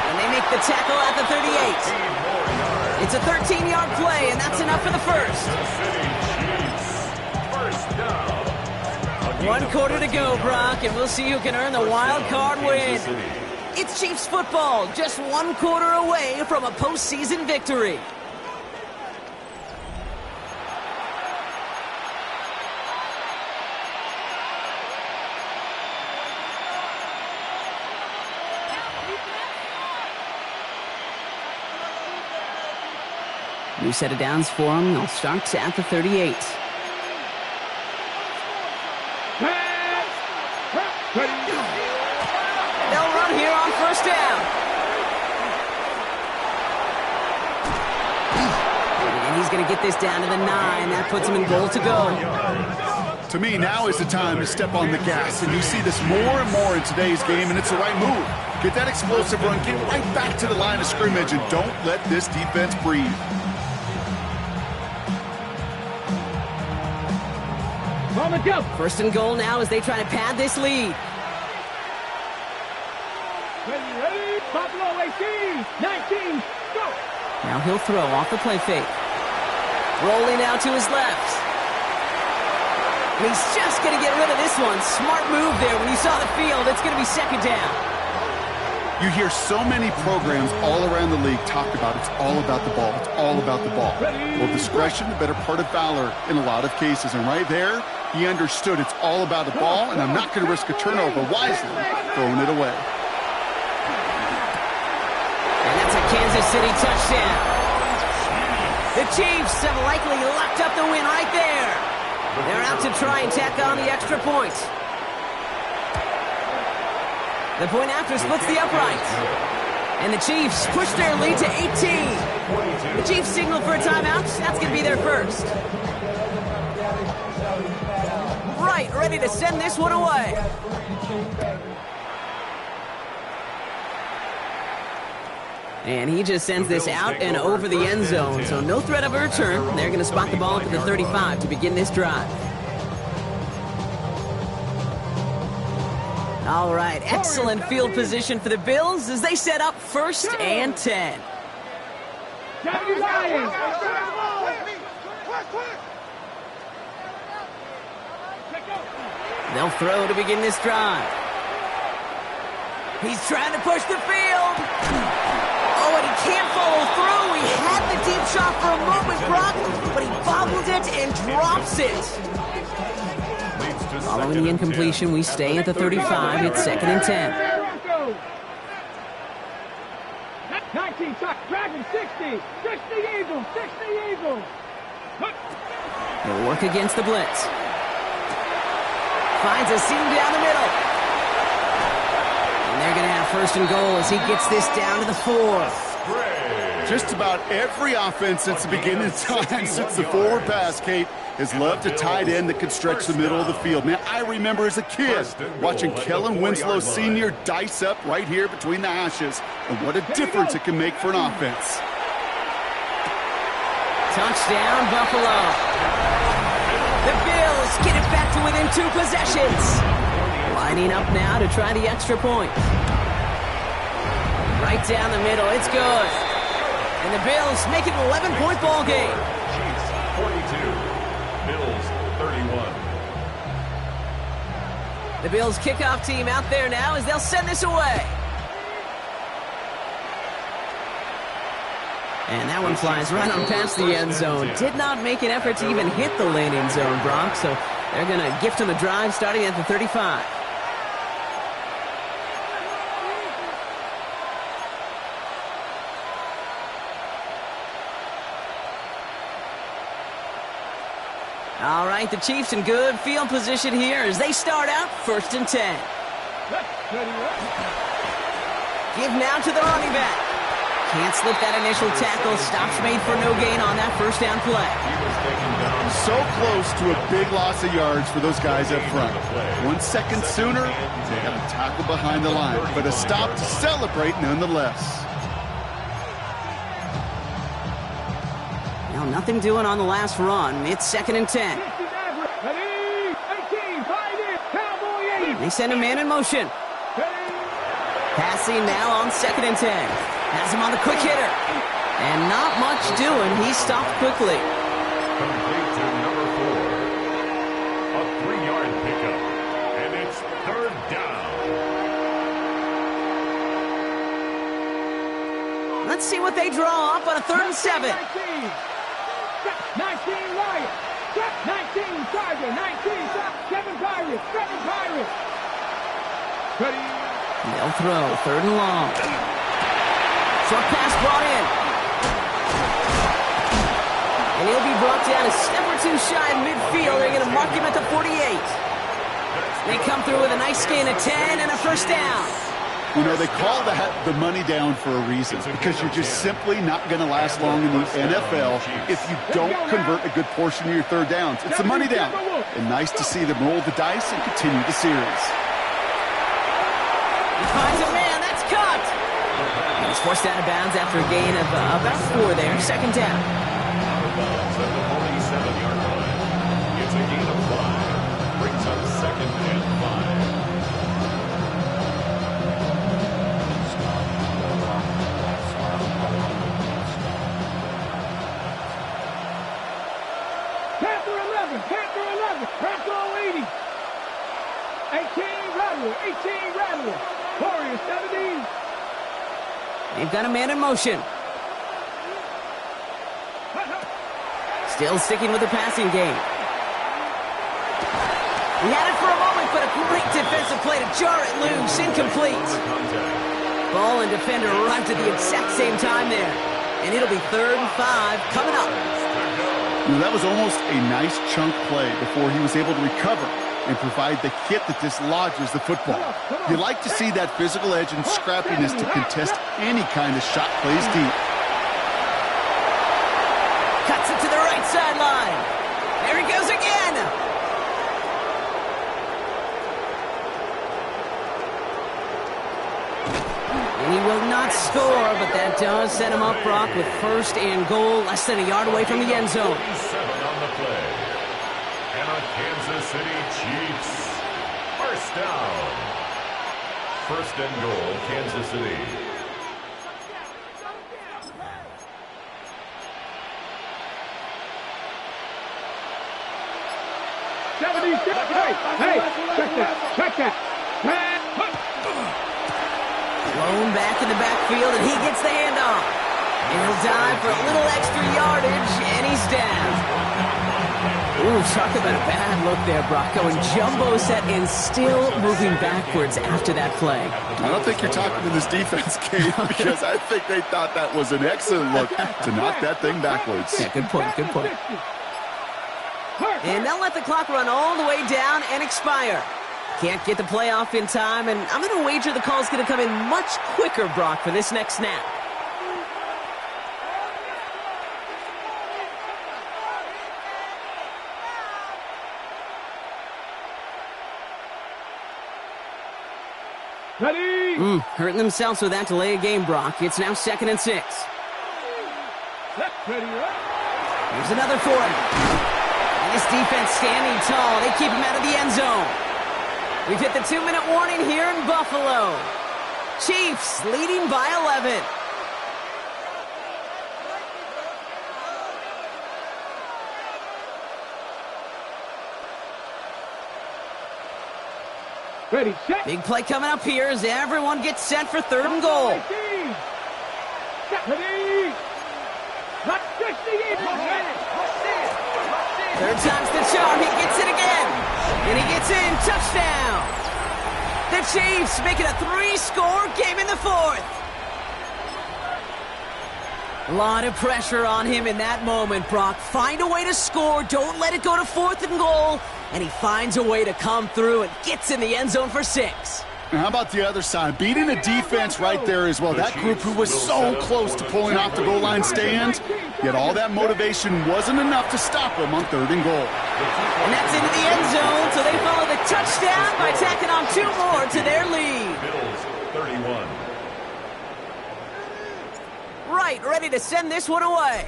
And they make the tackle at the 38. It's a 13-yard play, and that's enough for the 1st. 1 quarter to go, Brock, and we'll see who can earn the wild card win. It's Chiefs football, just 1 quarter away from a postseason victory. New set of downs for them. They'll start at the 38. They'll run here on first down. And he's going to get this down to the 9. That puts him in goal to go. To me, now is the time to step on the gas, and you see this more and more in today's game, and it's the right move. Get that explosive run, get right back to the line of scrimmage, and don't let this defense breathe. First and goal now as they try to pad this lead. Ready, Buffalo 18, 19, go! Now he'll throw off the play fake. Rolling now to his left. And he's just going to get rid of this one. Smart move there. When you saw the field, it's going to be second down. You hear so many programs all around the league talk about it's all about the ball. It's all about the ball. Well, discretion, the better part of valor in a lot of cases. And right there, he understood it's all about the ball, and I'm not going to risk a turnover wisely, throwing it away. And that's a Kansas City touchdown. The Chiefs have likely locked up the win right there. They're out to try and tack on the extra point. The point after splits the uprights. And the Chiefs push their lead to 18. The Chiefs signal for a timeout. That's going to be their first. Right, ready to send this one away. And he just sends this out and over the end zone. So no threat of a return. They're going to spot the ball up at the 35 to begin this drive. All right, excellent field position for the Bills as they set up first and 10. They'll throw to begin this drive. He's trying to push the field. Oh, and he can't follow through. He had the deep shot for a moment, Brock, but he bobbled it and drops it. Following the incompletion, we stay at the 35. It's second and 10. 19, Dragon 60, 60 Eagles, 60 Eagles. He'll work against the blitz. Finds a seam down the middle. And they're going to have first and goal as he gets this down to the 4. Just about every offense since the beginning of time, since the forward pass, Kate, has loved a tight end that could stretch the middle of the field. Man, I remember as a kid watching Kellen Winslow Sr. dice up right here between the hashes. And what a difference it can make for an offense. Touchdown, Buffalo. The Bills get it back to within 2 possessions. Lining up now to try the extra point. Right down the middle, it's good. And the Bills make it an 11-point ball game. Chiefs 42, Bills 31. The Bills kickoff team out there now as they'll send this away. And that one flies right on past the end zone. Did not make an effort to even hit the landing zone, Brock. So they're going to gift him a drive starting at the 35. All right, the Chiefs in good field position here as they start out first and 10. Give now to the running back. Can't slip that initial tackle. Stops made for no gain on that first down play. So close to a big loss of yards for those guys up front. 1 second sooner, they have a tackle behind the line, but a stop to celebrate nonetheless. Now nothing doing on the last run. It's second and 10. They send a man in motion. Passing now on second and 10. Has him on the quick hitter. And not much doing. He stopped quickly. Complete to number 4. A 3-yard pickup. And it's third down. Let's see what they draw up on a 3rd and 7. 19 Wyatt. 19 Charger. 19 7 Pirates. 7 Pirates. Ready. They'll throw 3rd and long. Short pass brought in. And he'll be brought down a step or two shy of midfield. They're going to mark him at the 48. They come through with a nice gain of 10 and a first down. You know, they call that the money down for a reason, because you're just simply not going to last long in the NFL if you don't convert a good portion of your third downs. It's the money down. And nice to see them roll the dice and continue the series. He finds a man. That's caught. And he's forced out of bounds after a gain of about 4 there. Second down. At the 47-yard line. It's a gain of 5. Brings up second and 5. Bronco 80. 18 Rattler. Warriors 17. They've got a man in motion. Still sticking with the passing game. He had it for a moment, but a great defensive play to jar it loose. Incomplete. Ball and defender arrived at the exact same time there. And it'll be 3rd and 5 coming up. You know, that was almost a nice chunk play before he was able to recover and provide the hit that dislodges the football. You like to see that physical edge and scrappiness to contest any kind of shot plays deep. Cuts it to the right sideline. There he goes again. And he will not score, but that does set him up, Brock, with 1st and goal, less than a yard away from the end zone. 7 on the play. And a Kansas City Chiefs. First down. 1st and goal, Kansas City. Check that. Blown back in the backfield, and he gets the handoff. And he'll dive for a little extra yardage, and he's down. Ooh, talk about a bad look there, Brock. Going jumbo set and still moving backwards after that play. I don't think you're talking to this defense, Kate, because I think they thought that was an excellent look to knock that thing backwards. Yeah, good point. And they'll let the clock run all the way down and expire. Can't get the play off in time, and I'm going to wager the call's going to come in much quicker, Brock, for this next snap. Ready? Hurting themselves with that delay of game, Brock. It's now 2nd and 6. Ready, right? Here's another for him. And this defense standing tall. They keep him out of the end zone. We've hit the 2-minute warning here in Buffalo. Chiefs leading by 11. Ready, set. Big play coming up here as everyone gets set for 3rd and goal. Ready. Not 68. 3rd time's the charm. He gets it again. And he gets in. Touchdown. The Chiefs make it a 3-score game in the 4th. A lot of pressure on him in that moment, Brock. Find a way to score. Don't let it go to 4th and goal. And he finds a way to come through and gets in the end zone for 6. Now, how about the other side? Beating a defense right there as well. That group who was so close to pulling off the goal line stand, yet all that motivation wasn't enough to stop them on 3rd and goal. And that's into the end zone, so they follow the touchdown by tacking on 2 more to their lead. Bills 31. Right, ready to send this one away.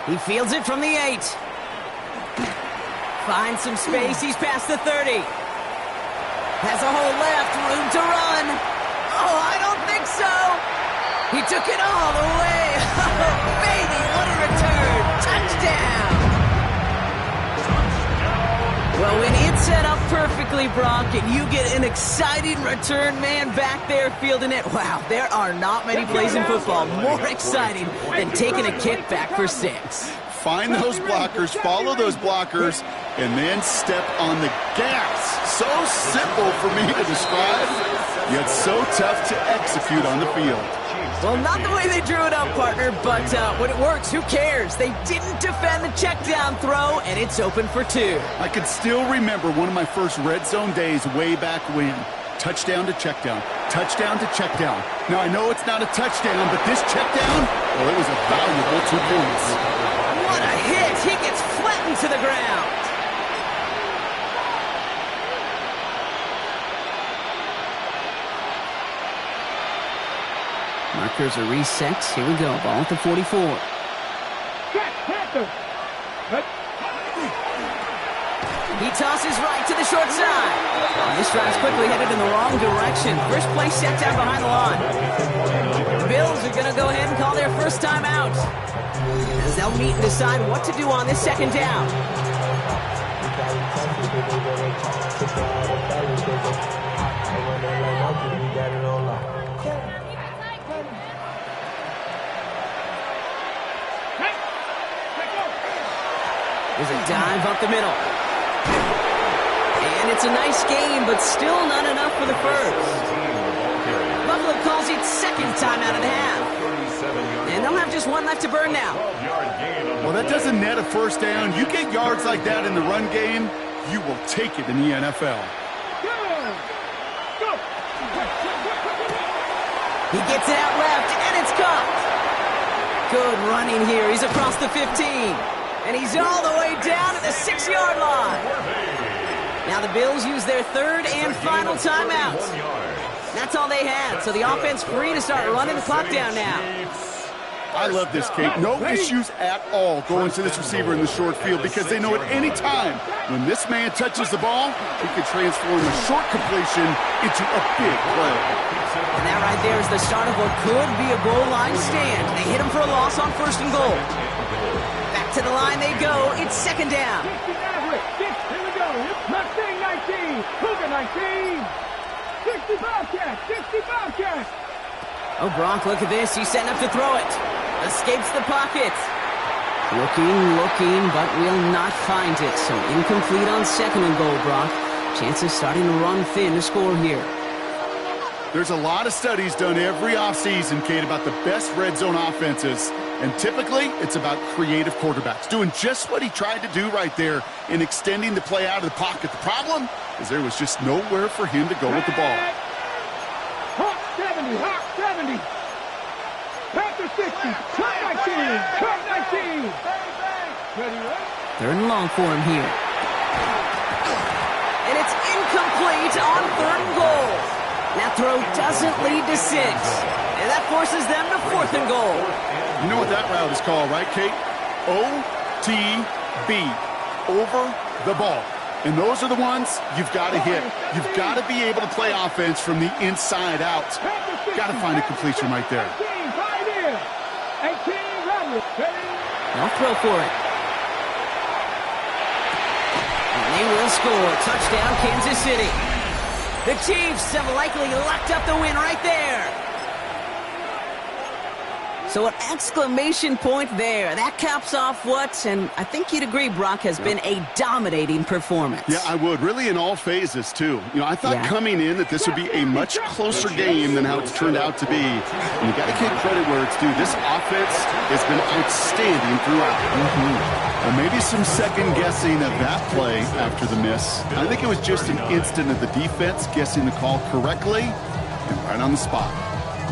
He fields it from the 8. Finds some space. He's past the 30. Has a hole left. Room to run. Oh, I don't think so. He took it all the way. Oh, baby, what a return. Touchdown. Well, when it's set up perfectly, Brock, and you get an exciting return man back there fielding it, wow, there are not many plays in football more exciting than taking a kick back for 6. Find those blockers, follow those blockers, and then step on the gas. So simple for me to describe, yet so tough to execute on the field. Well, not the way they drew it up, partner, but when it works, who cares? They didn't defend the check down throw, and it's open for 2. I can still remember one of my first red zone days way back when. Touchdown to check down. Touchdown to check down. Now, I know it's not a touchdown, but this check down, well, it was a valuable 2 points. What a hit! He gets flattened to the ground. Markers are reset. Here we go. Ball at the 44. He tosses right to the short side. This drive's quickly headed in the wrong direction. First play set down behind the line. The Bills are going to go ahead and call their first timeout, as they'll meet and decide what to do on this second down. There's a dive up the middle. And it's a nice game, but still not enough for the first. Buffalo calls it second timeout of the half. And they'll have just one left to burn now. Well, that doesn't net a first down. You get yards like that in the run game, you will take it in the NFL. He gets it out left, and it's caught. Good running here. He's across the 15. And he's all the way down to the 6-yard line. Now the Bills use their third and final timeout. That's all they had, so the offense free to start running the clock down now. I love this, Kate. No issues at all going to this receiver in the short field, because they know at any time when this man touches the ball, he can transform a short completion into a big play. And that right there is the start of what could be a goal line stand. They hit him for a loss on 1st and goal. Back to the line they go. It's second down. Here we go. Mustang 19. Cougar 19. 60 Bobcat. 60 Bobcat. Oh, Gronk, look at this. He's setting up to throw it. Escapes the pocket. Looking, but will not find it. So incomplete on 2nd and goal, Brock. Chances starting to run thin to score here. There's a lot of studies done every offseason, Kate, about the best red zone offenses. And typically, it's about creative quarterbacks doing just what he tried to do right there in extending the play out of the pocket. The problem is there was just nowhere for him to go with the ball. Hawk 70, Hawk 70. Panther 60, Hawk 19, Hawk 19. Ready, right? 3rd and long for him here. And it's incomplete on 3rd and goal. That throw doesn't lead to 6. And that forces them to 4th and goal. You know what that route is called, right, Kate? OTB, over the ball. And those are the ones you've got to hit. You've got to be able to play offense from the inside out. Got to find a completion right there. 18, They'll throw for it. And they will score. Touchdown, Kansas City. The Chiefs have likely locked up the win right there. So an exclamation point there. That caps off what, and I think you'd agree, Brock, has been a dominating performance. Yeah, I would. Really in all phases, too. You know, I thought coming in that this would be a much closer game than how it's turned out to be. And you got to give credit where it's due. This offense has been outstanding throughout. Well, maybe some second guessing of that play after the miss. I think it was just an instant of the defense guessing the call correctly and right on the spot.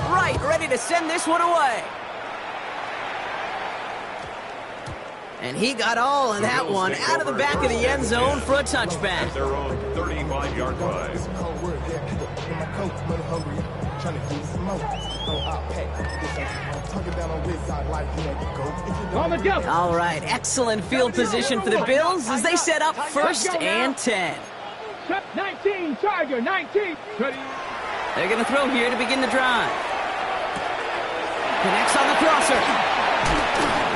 Right, ready to send this one away. And he got all of that one out of the back of the end zone for a touchback. Their own 35-yard line. All right, excellent field position for the Bills as they set up 1st and 10. 19, Tiger, 19. They're going to throw here to begin the drive. Connects on the crosser.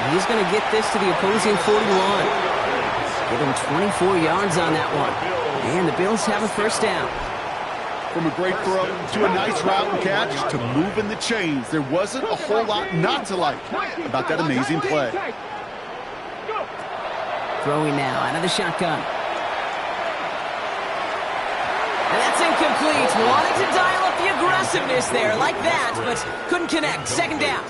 He's going to get this to the opposing 41. Give him 24 yards on that one. And the Bills have a 1st down. From a great throw to a nice route and catch to moving the chains. There wasn't a whole lot not to like about that amazing play. Throwing now out of the shotgun. And that's incomplete. Wanted to dial up the aggressiveness there like that, but couldn't connect. Second down.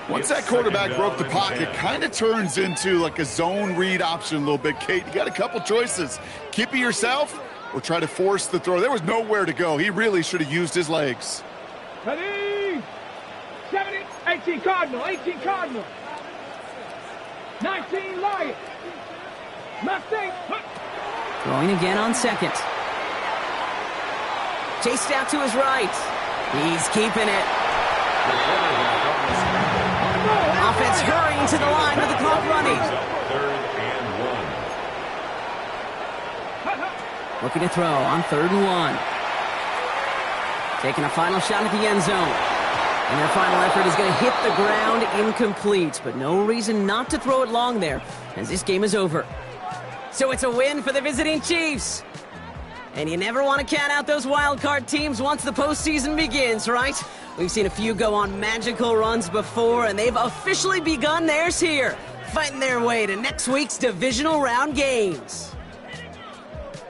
Once that quarterback broke the pocket, kind of turns into like a zone read option a little bit, Kate. You got a couple choices. Keep it yourself or try to force the throw. There was nowhere to go. He really should have used his legs. Ready? 70, 18 Cardinal, 18 Cardinal. 19 Lion. Mustang. Throwing again on second. Chased out to his right. He's keeping it. Offense hurrying to the line with the clock running. Third and 1. Looking to throw on 3rd and 1. Taking a final shot at the end zone. And their final effort is going to hit the ground incomplete. But no reason not to throw it long there, as this game is over. So it's a win for the visiting Chiefs. And you never want to count out those wild card teams once the postseason begins, right? We've seen a few go on magical runs before, and they've officially begun theirs here, fighting their way to next week's divisional round games.